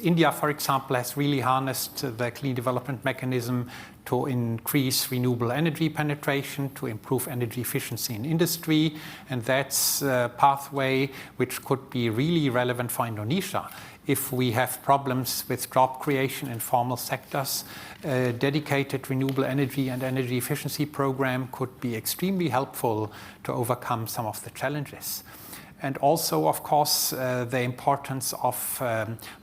India, for example, has really harnessed the clean development mechanism to increase renewable energy penetration, to improve energy efficiency in industry. And that's a pathway which could be really relevant for Indonesia. If we have problems with job creation in formal sectors, a dedicated renewable energy and energy efficiency program could be extremely helpful to overcome some of the challenges. And also, of course, the importance of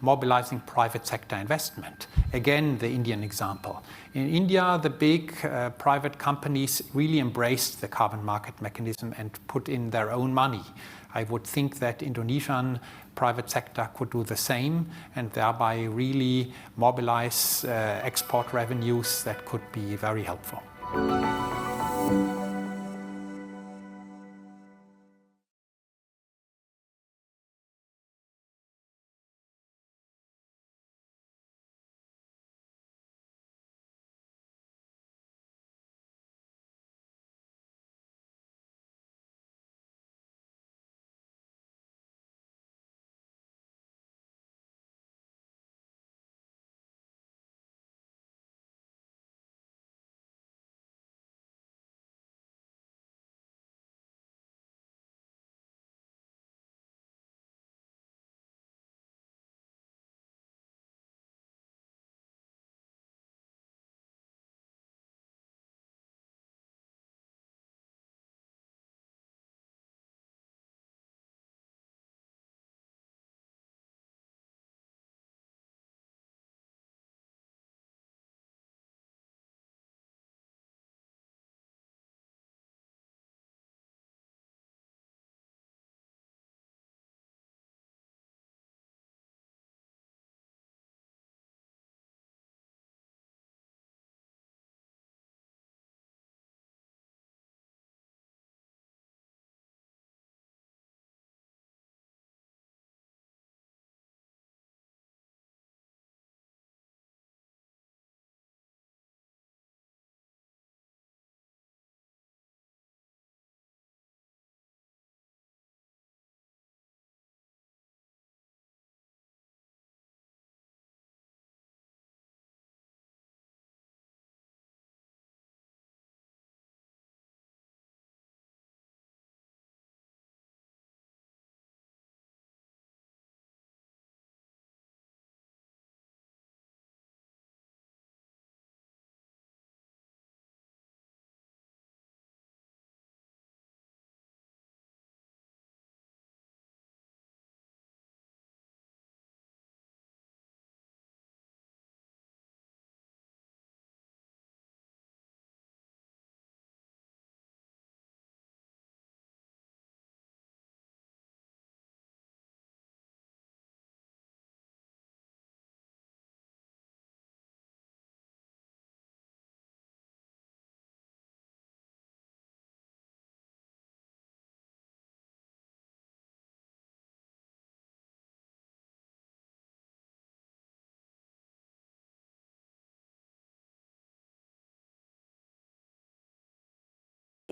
mobilizing private sector investment. Again, the Indian example. In India, the big private companies really embraced the carbon market mechanism and put in their own money. I would think that Indonesian private sector could do the same and thereby really mobilize export revenues that could be very helpful.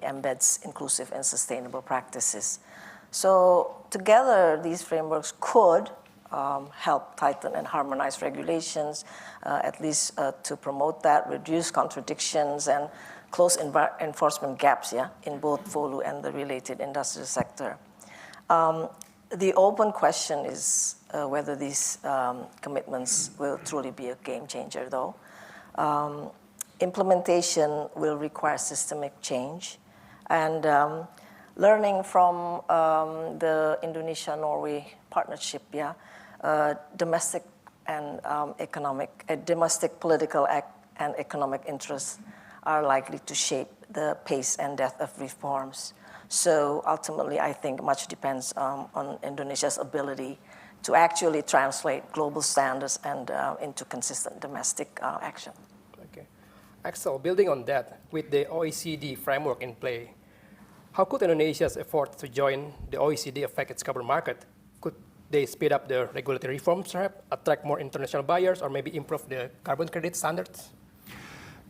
Embeds inclusive and sustainable practices. So together, these frameworks could help tighten and harmonize regulations, at least to promote that, reduce contradictions, and close enforcement gaps in both FOLU and the related industrial sector. The open question is whether these commitments will truly be a game changer, though. Implementation will require systemic change. And learning from the Indonesia-Norway partnership, domestic and domestic political and economic interests are likely to shape the pace and depth of reforms. So ultimately, I think much depends on Indonesia's ability to actually translate global standards and into consistent domestic action. Okay. Axel, building on that, with the OECD framework in play, how could Indonesia's effort to join the OECD affect its carbon market? Could they speed up the regulatory reforms, perhaps, attract more international buyers, or maybe improve the carbon credit standards?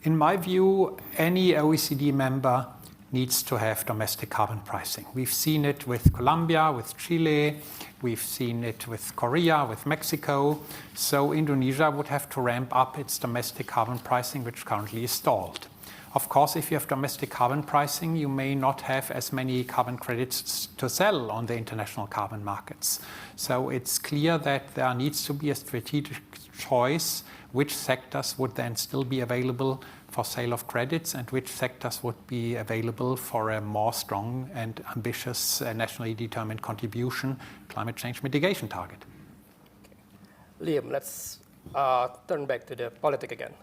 In my view, any OECD member needs to have domestic carbon pricing. We've seen it with Colombia, with Chile, we've seen it with Korea, with Mexico. So Indonesia would have to ramp up its domestic carbon pricing, which currently is stalled. Of course, if you have domestic carbon pricing, you may not have as many carbon credits to sell on the international carbon markets. So it's clear that there needs to be a strategic choice which sectors would then still be available for sale of credits and which sectors would be available for a more strong and ambitious nationally determined contribution climate change mitigation target. Okay. Liam, let's turn back to the politics again.